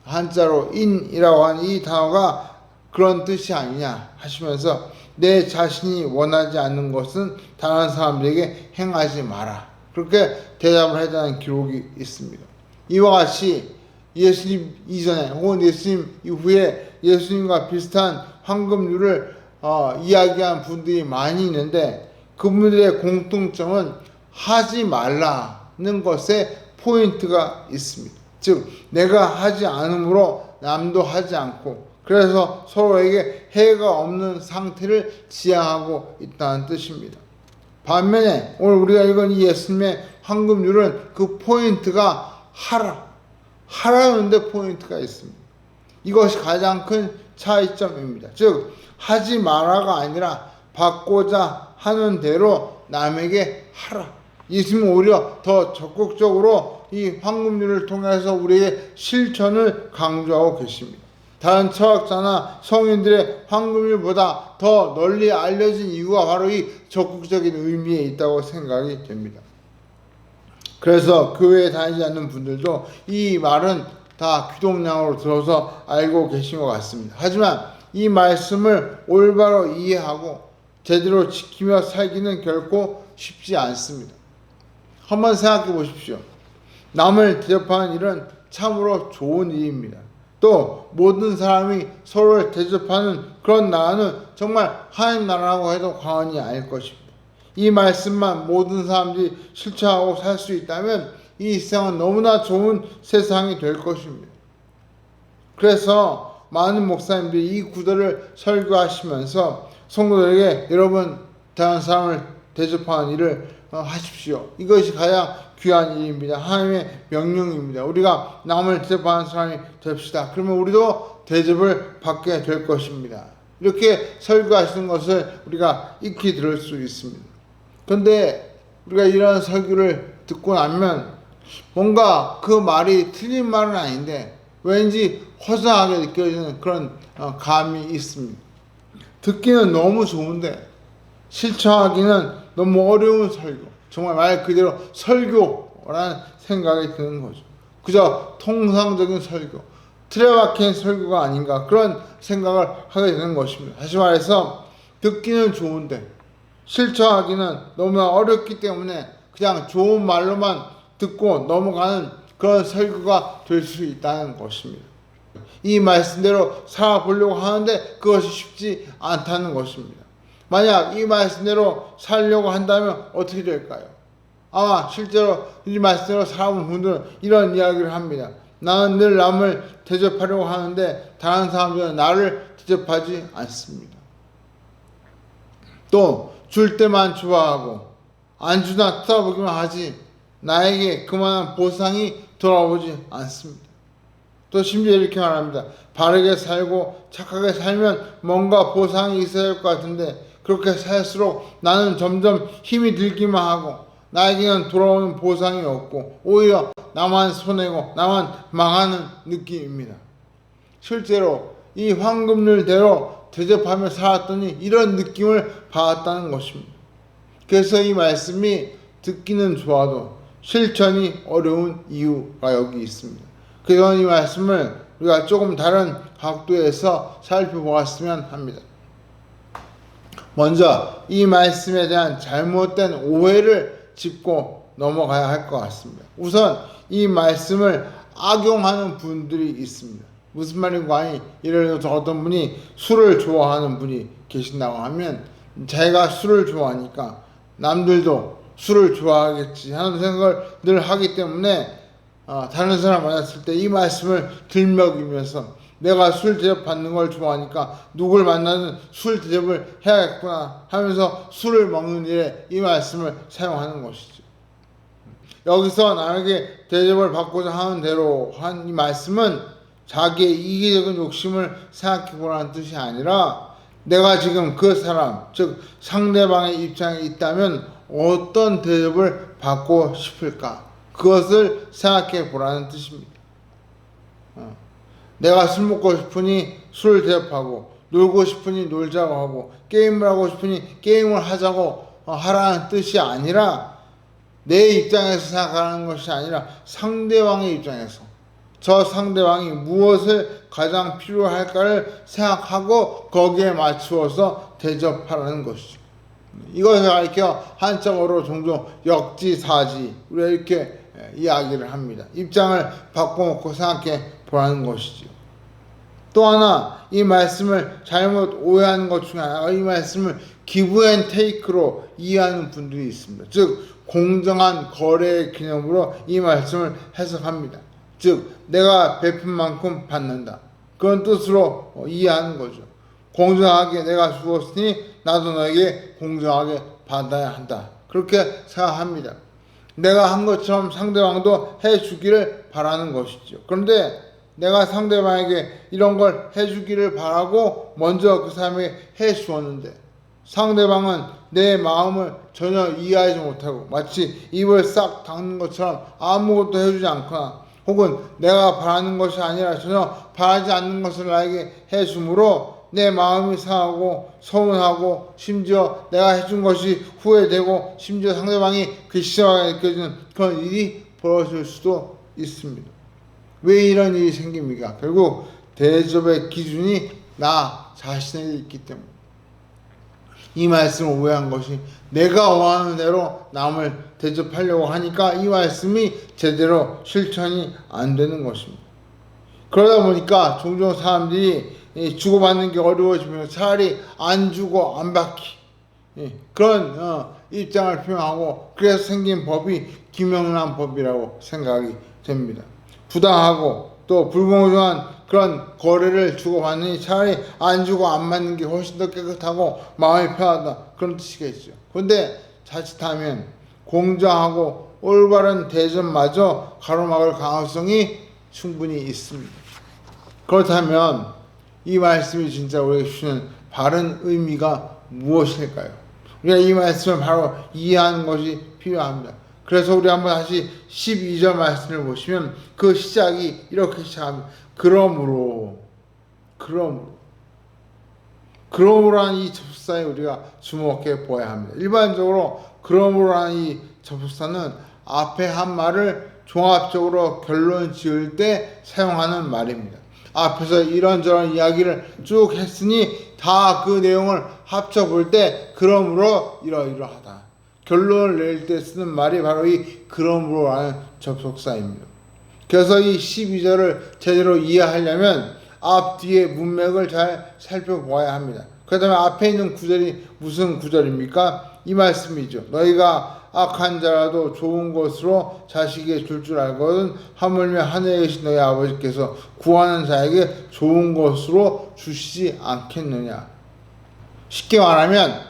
한자로 인이라고 하는 이 단어가 그런 뜻이 아니냐 하시면서 내 자신이 원하지 않는 것은 다른 사람들에게 행하지 마라. 그렇게 대답을 했다는 기록이 있습니다. 이와 같이 예수님 이전에 혹은 예수님 이후에 예수님과 비슷한 황금률을 이야기한 분들이 많이 있는데 그분들의 공통점은 하지 말라는 것에 포인트가 있습니다. 즉 내가 하지 않으므로 남도 하지 않고 그래서 서로에게 해가 없는 상태를 지향하고 있다는 뜻입니다. 반면에 오늘 우리가 읽은 이 예수님의 황금률은 그 포인트가 하라는 데 포인트가 있습니다. 이것이 가장 큰 차이점입니다. 즉 하지 마라가 아니라 받고자 하는 대로 남에게 하라. 예수님은 오히려 더 적극적으로 이 황금률을 통해서 우리의 실천을 강조하고 계십니다. 다른 철학자나 성인들의 황금률보다 더 널리 알려진 이유가 바로 이 적극적인 의미에 있다고 생각이 됩니다. 그래서 교회에 다니지 않는 분들도 이 말은 다 귀동량으로 들어서 알고 계신 것 같습니다. 하지만 이 말씀을 올바로 이해하고 제대로 지키며 살기는 결코 쉽지 않습니다. 한번 생각해 보십시오. 남을 대접하는 일은 참으로 좋은 일입니다. 또 모든 사람이 서로를 대접하는 그런 나라는 정말 하나님 나라라고 해도 과언이 아닐 것입니다. 이 말씀만 모든 사람들이 실천하고 살 수 있다면 이 세상은 너무나 좋은 세상이 될 것입니다. 그래서 많은 목사님들이 이 구절을 설교하시면서 성도들에게 여러분 다른 사람을 대접하는 일을 하십시오. 이것이 가장 귀한 일입니다. 하나님의 명령입니다. 우리가 남을 대접하는 사람이 됩시다. 그러면 우리도 대접을 받게 될 것입니다. 이렇게 설교하시는 것을 우리가 익히 들을 수 있습니다. 그런데 우리가 이런 설교를 듣고 나면 뭔가 그 말이 틀린 말은 아닌데 왠지 허전하게 느껴지는 그런 감이 있습니다. 듣기는 너무 좋은데 실천하기는 너무 어려운 설교. 정말 말 그대로 설교라는 생각이 드는 거죠. 그저 통상적인 설교, 틀에 박힌 설교가 아닌가 그런 생각을 하게 되는 것입니다. 다시 말해서 듣기는 좋은데 실천하기는 너무나 어렵기 때문에 그냥 좋은 말로만 듣고 넘어가는 그런 설교가 될 수 있다는 것입니다. 이 말씀대로 살아보려고 하는데 그것이 쉽지 않다는 것입니다. 만약 이 말씀대로 살려고 한다면 어떻게 될까요? 아마 실제로 이 말씀대로 살아본 분들은 이런 이야기를 합니다. 나는 늘 남을 대접하려고 하는데 다른 사람들은 나를 대접하지 않습니다. 또 줄 때만 좋아하고 안 주나 쳐다보기만 하지 나에게 그만한 보상이 돌아오지 않습니다. 또 심지어 이렇게 말합니다. 바르게 살고 착하게 살면 뭔가 보상이 있어야 할 것 같은데 그렇게 살수록 나는 점점 힘이 들기만 하고 나에게는 돌아오는 보상이 없고 오히려 나만 손해고 나만 망하는 느낌입니다. 실제로 이 황금률대로 대접하며 살았더니 이런 느낌을 받았다는 것입니다. 그래서 이 말씀이 듣기는 좋아도 실천이 어려운 이유가 여기 있습니다. 그래서 이 말씀을 우리가 조금 다른 각도에서 살펴보았으면 합니다. 먼저 이 말씀에 대한 잘못된 오해를 짚고 넘어가야 할 것 같습니다. 우선 이 말씀을 악용하는 분들이 있습니다. 무슨 말인가 하니 예를 들어서 어떤 분이 술을 좋아하는 분이 계신다고 하면 자기가 술을 좋아하니까 남들도 술을 좋아하겠지 하는 생각을 늘 하기 때문에 다른 사람 만났을 때 이 말씀을 들먹이면서 내가 술 대접받는 걸 좋아하니까 누굴 만나든 술 대접을 해야겠구나 하면서 술을 먹는 일에 이 말씀을 사용하는 것이죠. 여기서 남에게 대접을 받고자 하는 대로 한 이 말씀은 자기의 이기적인 욕심을 생각해보라는 뜻이 아니라 내가 지금 그 사람, 즉 상대방의 입장에 있다면 어떤 대접을 받고 싶을까? 그것을 생각해 보라는 뜻입니다. 내가 술 먹고 싶으니 술 대접하고, 놀고 싶으니 놀자고 하고, 게임을 하고 싶으니 게임을 하자고 하라는 뜻이 아니라 내 입장에서 생각하는 것이 아니라 상대방의 입장에서 저 상대방이 무엇을 가장 필요할까를 생각하고 거기에 맞추어서 대접하라는 것이죠. 이것을 가리켜 한자어로 종종 역지사지 우리가 이렇게 이야기를 합니다. 입장을 바꿔놓고 생각해 보라는 것이죠. 또 하나 이 말씀을 잘못 오해하는 것 중에 하나가 이 말씀을 기브 앤 테이크로 이해하는 분들이 있습니다. 즉 공정한 거래의 개념으로 이 말씀을 해석합니다. 즉 내가 베푼 만큼 받는다. 그런 뜻으로 이해하는 거죠. 공정하게 내가 주었으니 나도 너에게 공정하게 받아야 한다. 그렇게 생각합니다. 내가 한 것처럼 상대방도 해주기를 바라는 것이죠. 그런데 내가 상대방에게 이런 걸 해주기를 바라고 먼저 그 사람에게 해주었는데 상대방은 내 마음을 전혀 이해하지 못하고 마치 입을 싹 닫는 것처럼 아무것도 해주지 않거나 혹은 내가 바라는 것이 아니라 전혀 바라지 않는 것을 나에게 해주므로 내 마음이 상하고 서운하고 심지어 내가 해준 것이 후회되고 심지어 상대방이 괘씸하게 느껴지는 그런 일이 벌어질 수도 있습니다. 왜 이런 일이 생깁니까? 결국 대접의 기준이 나 자신에게 있기 때문에 이 말씀을 오해한 것이 내가 원하는 대로 남을 대접하려고 하니까 이 말씀이 제대로 실천이 안 되는 것입니다. 그러다 보니까 종종 사람들이 주고받는 게 어려워지면서 차라리 안 주고 안 받기 그런 입장을 표명하고 그래서 생긴 법이 김영란 법이라고 생각이 됩니다. 부당하고 또 불공정한 그런 거래를 주고받느니 차라리 안 주고 안 받는 게 훨씬 더 깨끗하고 마음이 편하다 그런 뜻이겠죠. 그런데 자칫하면 공정하고 올바른 대접마저 가로막을 가능성이 충분히 있습니다. 그렇다면 이 말씀이 진짜 우리에게 주는 바른 의미가 무엇일까요? 우리가 이 말씀을 바로 이해하는 것이 필요합니다. 그래서 우리 한번 다시 12절 말씀을 보시면 그 시작이 이렇게 시작합니다. 그러므로라는 이 접속사에 우리가 주목해 보아야 합니다. 일반적으로 그러므로라는 이 접속사는 앞에 한 말을 종합적으로 결론 지을 때 사용하는 말입니다. 앞에서 이런저런 이야기를 쭉 했으니 다 그 내용을 합쳐볼 때 그러므로 이러이러하다. 결론을 낼 때 쓰는 말이 바로 이 그러므로라는 접속사입니다. 그래서 이 12절을 제대로 이해하려면 앞뒤의 문맥을 잘 살펴보아야 합니다. 그렇다면 앞에 있는 구절이 무슨 구절입니까? 이 말씀이죠. 너희가 악한 자라도 좋은 것으로 자식에게 줄 줄 알거든 하물며 하늘에 계신 너희 아버지께서 구하는 자에게 좋은 것으로 주시지 않겠느냐. 쉽게 말하면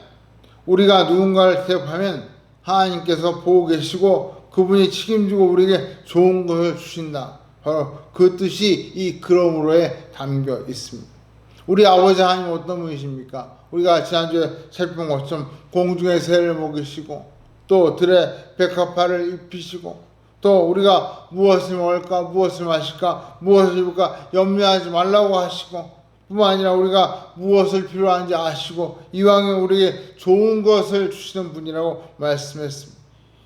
우리가 누군가를 대접하면 하나님께서 보고 계시고 그분이 책임지고 우리에게 좋은 것을 주신다. 바로 그 뜻이 이 그러므로에 담겨 있습니다. 우리 아버지 하나님 어떤 분이십니까? 우리가 지난주에 살펴본 것처럼 공중의 새를 먹이시고 또 들의 백합화를 입히시고 또 우리가 무엇을 먹을까 무엇을 마실까 무엇을 입을까 염려하지 말라고 하시고 뿐만 아니라 우리가 무엇을 필요한지 아시고 이왕에 우리에게 좋은 것을 주시는 분이라고 말씀했습니다.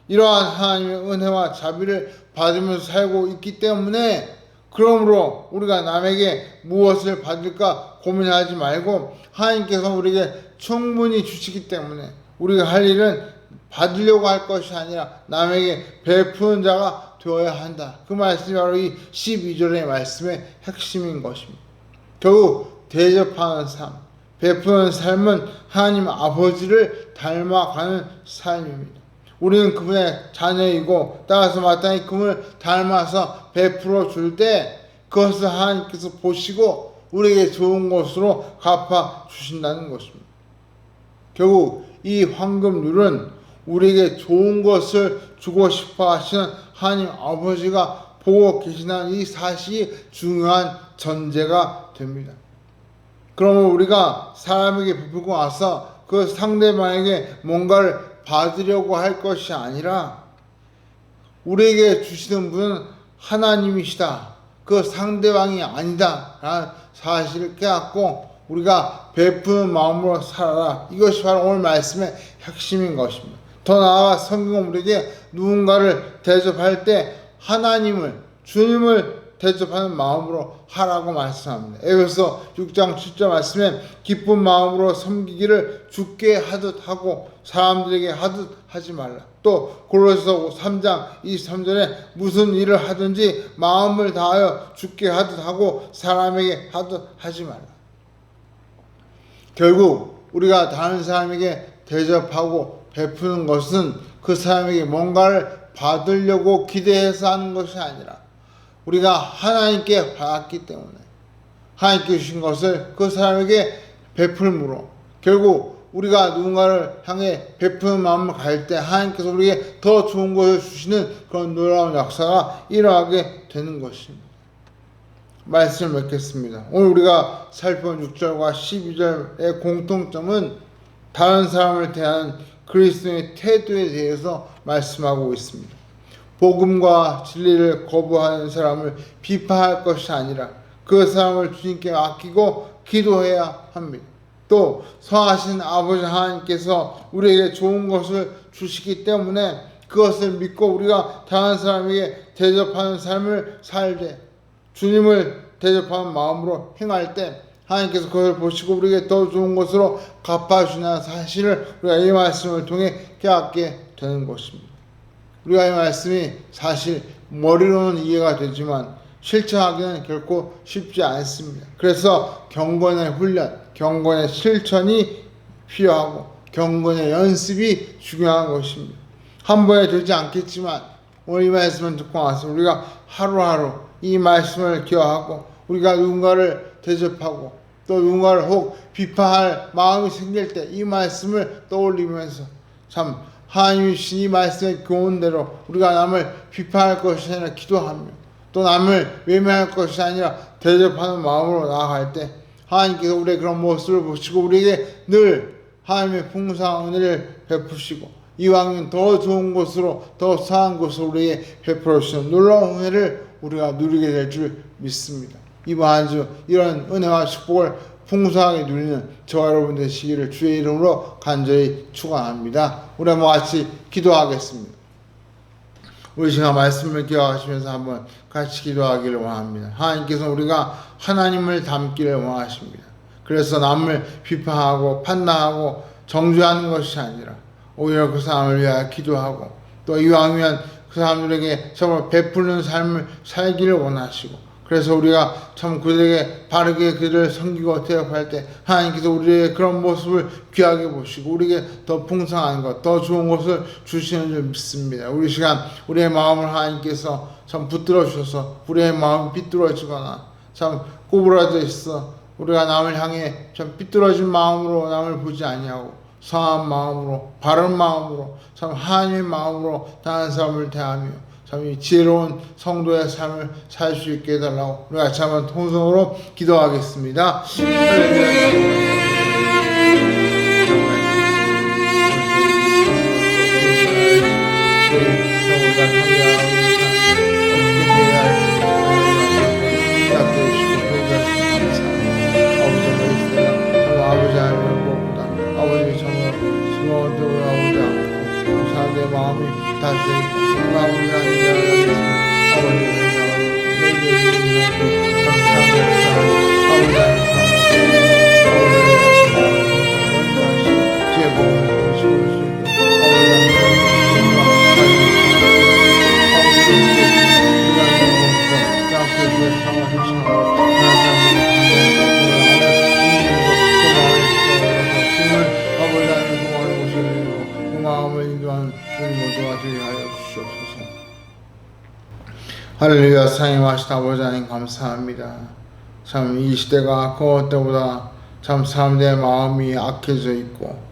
이러한 하나님의 은혜와 자비를 받으면서 살고 있기 때문에 그러므로 우리가 남에게 무엇을 받을까 고민하지 말고 하나님께서 우리에게 충분히 주시기 때문에 우리가 할 일은 받으려고 할 것이 아니라 남에게 베푸는 자가 되어야 한다. 그 말씀이 바로 이 12절의 말씀의 핵심인 것입니다. 결국 대접하는 삶, 베푸는 삶은 하나님 아버지를 닮아가는 삶입니다. 우리는 그분의 자녀이고 따라서 마땅히 그분을 닮아서 베풀어 줄 때 그것을 하나님께서 보시고 우리에게 좋은 것으로 갚아 주신다는 것입니다. 결국 이 황금률은 우리에게 좋은 것을 주고 싶어 하시는 하나님 아버지가 보고 계시다는 이 사실이 중요한 전제가 됩니다. 그러면 우리가 사람에게 베풀고 나서 그 상대방에게 뭔가를 받으려고 할 것이 아니라 우리에게 주시는 분은 하나님이시다. 그 상대방이 아니다. 라는 사실을 깨닫고 우리가 베푸는 마음으로 살아라. 이것이 바로 오늘 말씀의 핵심인 것입니다. 더 나아가 성경은 우리에게 누군가를 대접할 때 하나님을, 주님을 대접하는 마음으로 하라고 말씀합니다. 에베소 6장 7절 말씀에 기쁜 마음으로 섬기기를 주께 하듯 하고 사람들에게 하듯 하지 말라. 또 골로새서 3장 23절에 무슨 일을 하든지 마음을 다하여 주께 하듯 하고 사람에게 하듯 하지 말라. 결국 우리가 다른 사람에게 대접하고 베푸는 것은 그 사람에게 뭔가를 받으려고 기대해서 하는 것이 아니라 우리가 하나님께 받았기 때문에 하나님께 주신 것을 그 사람에게 베풀므로 결국 우리가 누군가를 향해 베푸는 마음을 가질 때 하나님께서 우리에게 더 좋은 것을 주시는 그런 놀라운 역사가 일어나게 되는 것입니다. 말씀을 맺겠습니다. 오늘 우리가 살펴본 6절과 12절의 공통점은 다른 사람을 대하는 그리스도의 태도에 대해서 말씀하고 있습니다. 복음과 진리를 거부하는 사람을 비판할 것이 아니라 그 사람을 주님께 맡기고 기도해야 합니다. 또 선하신 아버지 하나님께서 우리에게 좋은 것을 주시기 때문에 그것을 믿고 우리가 다른 사람에게 대접하는 삶을 살 때 주님을 대접하는 마음으로 행할 때 하나님께서 그것을 보시고 우리에게 더 좋은 것으로 갚아주는 사실을 우리가 이 말씀을 통해 깨닫게 되는 것입니다. 우리가 이 말씀이 사실 머리로는 이해가 되지만 실천하기는 결코 쉽지 않습니다. 그래서 경건의 훈련, 경건의 실천이 필요하고 경건의 연습이 중요한 것입니다. 한 번에 되지 않겠지만 오늘 이 말씀을 듣고 나서 우리가 하루하루 이 말씀을 기억하고 우리가 누군가를 대접하고 또 누군가를 혹 비판할 마음이 생길 때 이 말씀을 떠올리면서 참 하나님이 주신 이 말씀의 교훈대로 우리가 남을 비판할 것이 아니라 기도하며 또 남을 외면할 것이 아니라 대접하는 마음으로 나아갈 때 하나님께서 우리의 그런 모습을 보시고 우리에게 늘 하나님의 풍성한 은혜를 베푸시고 이왕이면 더 좋은 곳으로 더 선한 곳으로 우리에게 베풀어 주시는 놀라운 은혜를 우리가 누리게 될 줄 믿습니다. 이번 한 주 이런 은혜와 축복을 풍성하게 누리는 저와 여러분 되시기를 주의 이름으로 간절히 축원합니다. 우리 한번 같이 기도하겠습니다. 우리 시간 말씀을 기억하시면서 한번 같이 기도하기를 원합니다. 하나님께서 우리가 하나님을 닮기를 원하십니다. 그래서 남을 비판하고 판단하고 정죄하는 것이 아니라 오히려 그 사람을 위하여 기도하고 또 이왕이면 그 사람들에게 정말 베푸는 삶을 살기를 원하시고 그래서 우리가 참 그들에게 바르게 그들을 섬기고 대접할 때 하나님께서 우리의 그런 모습을 귀하게 보시고 우리에게 더 풍성한 것, 더 좋은 것을 주시는 줄 믿습니다. 우리 시간 우리의 마음을 하나님께서 참 붙들어 주셔서 우리의 마음이 삐뚤어지거나 참 꼬부라져 있어 우리가 남을 향해 참 삐뚤어진 마음으로 남을 보지 아니하고 선한 마음으로 바른 마음으로 참 하나님의 마음으로 다른 사람을 대하며 참 이 지혜로운 성도의 삶을 살 수 있게 해달라고 우리 같이 한번 통성으로 기도하겠습니다. 내 마음이 다시 마음을 하는 할렐루야. 사랑하신 아버지 하나님 감사합니다. 참 이 시대가 그 어때보다 참 사람들의 마음이 악해져 있고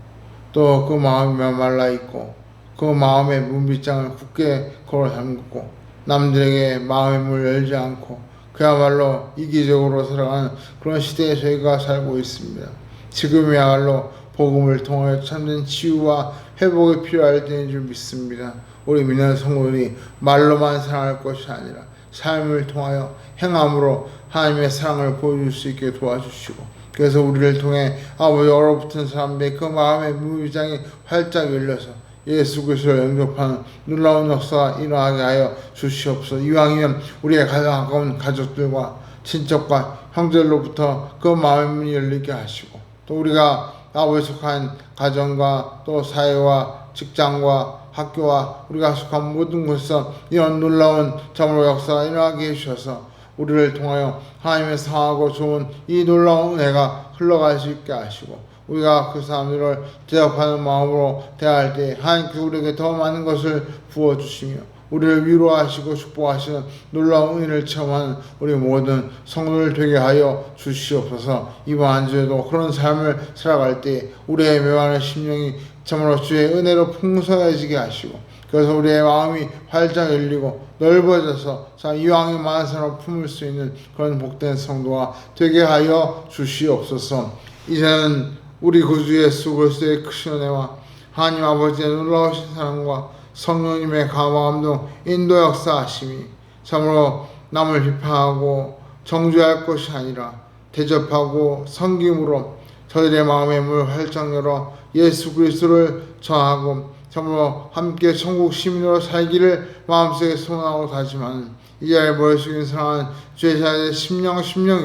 또 그 마음이 메말라 있고 그 마음의 문빗장을 굳게 걸어 잠그고 남들에게 마음의 문을 열지 않고 그야말로 이기적으로 살아가는 그런 시대에 저희가 살고 있습니다. 지금이야말로 복음을 통해 참된 치유와 회복이 필요할 때인 줄 믿습니다. 우리 믿는 성도들이 말로만 사랑할 것이 아니라 삶을 통하여 행함으로 하나님의 사랑을 보여줄 수 있게 도와주시고, 그래서 우리를 통해 아버지 얼어붙은 사람들의 그 마음의 문장이 활짝 열려서 예수 그리스도를 영접하는 놀라운 역사가 일어나게 하여 주시옵소서. 이왕이면 우리의 가장 가까운 가족들과 친척과 형제들로부터 그 마음의 문이 열리게 하시고, 또 우리가 아버지 속한 가정과 또 사회와 직장과 학교와 우리가 속한 모든 곳에서 이런 놀라운 참으로 역사가 일어나게 해주셔서 우리를 통하여 하나님의 상하고 좋은 이 놀라운 은혜가 흘러갈 수 있게 하시고, 우리가 그 사람들을 대접하는 마음으로 대할 때 하나님께서 우리에게 더 많은 것을 부어주시며 우리를 위로하시고 축복하시는 놀라운 은혜를 체험하는 우리 모든 성도들 되게 하여 주시옵소서. 이번 한 주에도 그런 삶을 살아갈 때 우리의 메마른 심령이 참으로 주의 은혜로 풍성해지게 하시고, 그래서 우리의 마음이 활짝 열리고 넓어져서 이왕에 많은 사람을 품을 수 있는 그런 복된 성도가 되게 하여 주시옵소서. 이제는 우리 구주 예수 그리스도의 크신 은혜와 하나님 아버지의 놀라우신 사랑과 성령님의 감화감동 인도 역사하심이 참으로 남을 비판하고 정죄할 것이 아니라 대접하고 섬김으로 저희들의 마음의 문을 활짝 열어 예수 그리스도를 전하고 참으로 함께 천국 시민으로 살기를 마음속에 소원하고 다짐하는 이 자리에 모여 숙인 사랑하는 주의 자녀의 심령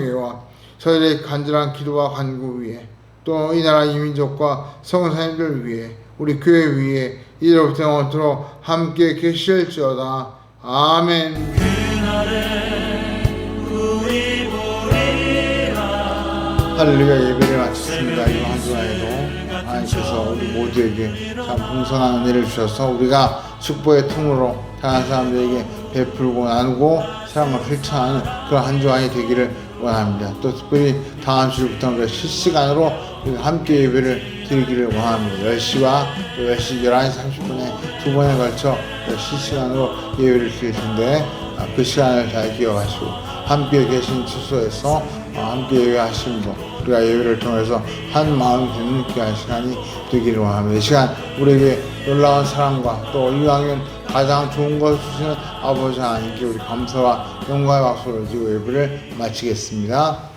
위에와 저희들의 간절한 기도와 간구 위에 또 이 나라 이민족과 성사님들 위에 우리 교회 위에 이제부터 영원토록 함께 계실지어다. 아멘. 할렐루야. 예배를 마쳤습니다. 이번 한 주간에도 하나님께서 우리 모두에게 참 풍성한 은혜를 주셔서 우리가 축복의 통로로 다른 사람들에게 베풀고 나누고 사랑을 실천하는 그런 한 주간이 되기를 원합니다. 또 특별히 다음 주부터 실시간으로 함께 예배를 드리기를 원합니다. 10시와 또 10시 11시 30분에 두 번에 걸쳐 실시간으로 예배를 드릴 텐데 그 시간을 잘 기억하시고 함께 계신 주소에서 함께 예배하시면서 우리가 예배를 통해서 한 마음이 되는 귀한 시간이 되기를 원합니다. 이 시간 우리에게 놀라운 사랑과 또 이왕이면 가장 좋은 것을 주시는 아버지 하나님께 우리 감사와 영광의 박수를 드리고 예배를 마치겠습니다.